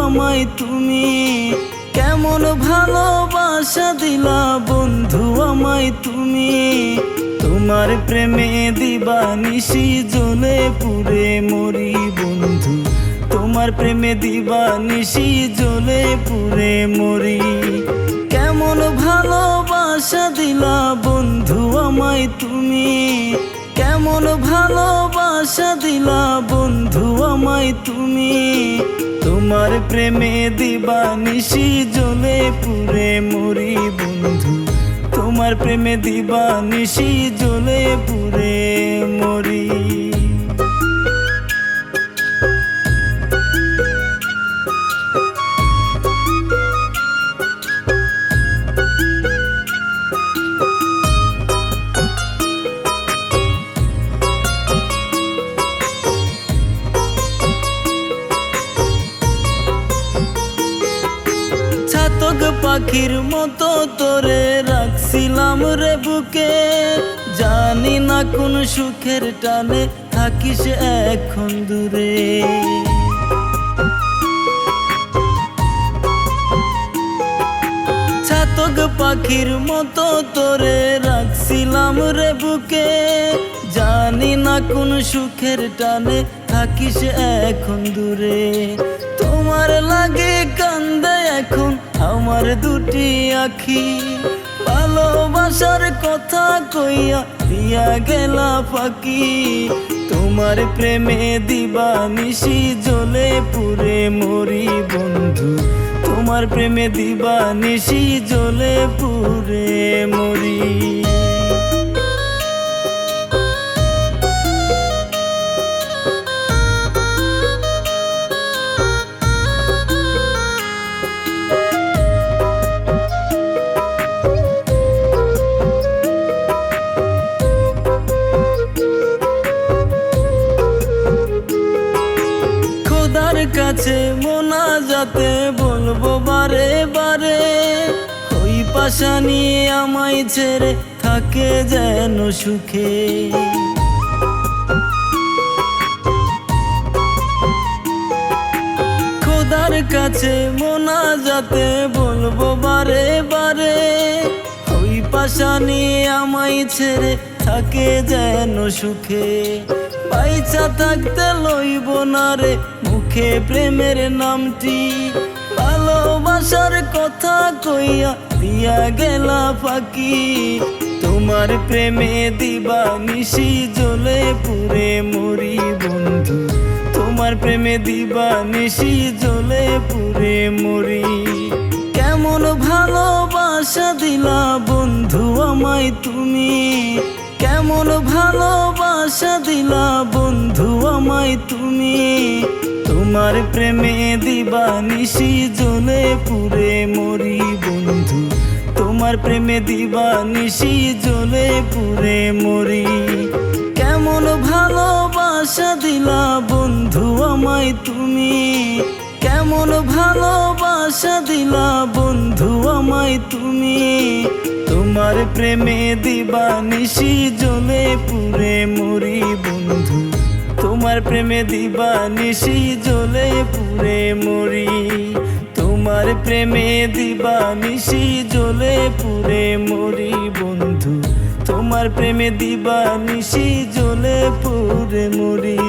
আমায় তুমি, কেমন ভালোবাসা দিলা বন্ধু আমায় তুমি। তোমার প্রেমে দিবানিশি জ্বলে পুড়ে মরি বন্ধু, তোমার প্রেমে দিবানিশি জ্বলে পুড়ে মরি। কেমন ভালোবাসা দিলা বন্ধু আমায় তুমি, কেমন ভালোবাসা দিলা বন্ধু আমায় তুমি। তোমার প্রেমে দিবানিশি জ্বলে পুড়ে মরি বন্ধু, তোমার প্রেমে দিবানিশি জ্বলে পুড়ে মরি। চাতক পাখির মতো তোরে রাখছিলাম রে বুকে, জানি না কোন সুখের টানে থাকিস এখন দূরে। চাতক পাখির মতো তোরে রাখছিলাম রে বুকে, জানি না কোন সুখের টানে থাকিস এখন দূরে। তোমার লাগে কান্দে এখন আমার দুটি আখি, ভালোবাসার কথা কইয়া দিয়া গেলা ফাঁকি। তোমার প্রেমে দিবানিশি জ্বলে পুড়ে মরি বন্ধু, তোমার প্রেমে দিবানিশি জ্বলে পুড়ে মরি। খোদার কাছে মোনাজাতে বলবো বারে বারে, ওই পাশা নিয়ে আমায় ছেড়ে থাকে যেন সুখে। খোদার কাছে মোনাজাতে বলবো বারে বারে, ওই পাশা নিয়ে আমায় ছেড়ে থাকে যেন সুখে। পয়সা থাকতে লইব না রে মুখে প্রেমের নামটি, ভালোবাসার কথা কইয়া দিয়া গেলা ফাঁকি। তোমার প্রেমে দিবানিশি জ্বলে পুড়ে মরি বন্ধু, তোমার প্রেমে দিবানিশি জ্বলে পুড়ে মরি। কেমন ভালোবাসা দিলা বন্ধু আমায় তুমি, কেমন ভালোবাসা দিলা বন্ধু আমায় তুমি। তোমার প্রেমে দিবানিশি জ্বলে পুড়ে মরি বন্ধু, তোমার প্রেমে দিবানিশি জ্বলে পুড়ে মরি। কেমন ভালোবাসা দিলা বন্ধু আমায় তুমি, কেমন ভালোবাসা দিলা বন্ধু আমায় তুমি। তোমার প্রেমে দিবানিশি জ্বলে পুড়ে মরি বন্ধু, তোমার প্রেমে দিবানিশি জ্বলে পুড়ে মরি। তোমার প্রেমে দিবানিশি জ্বলে পুড়ে মরি বন্ধু, তোমার প্রেমে দিবানিশি জ্বলে পুড়ে মরি।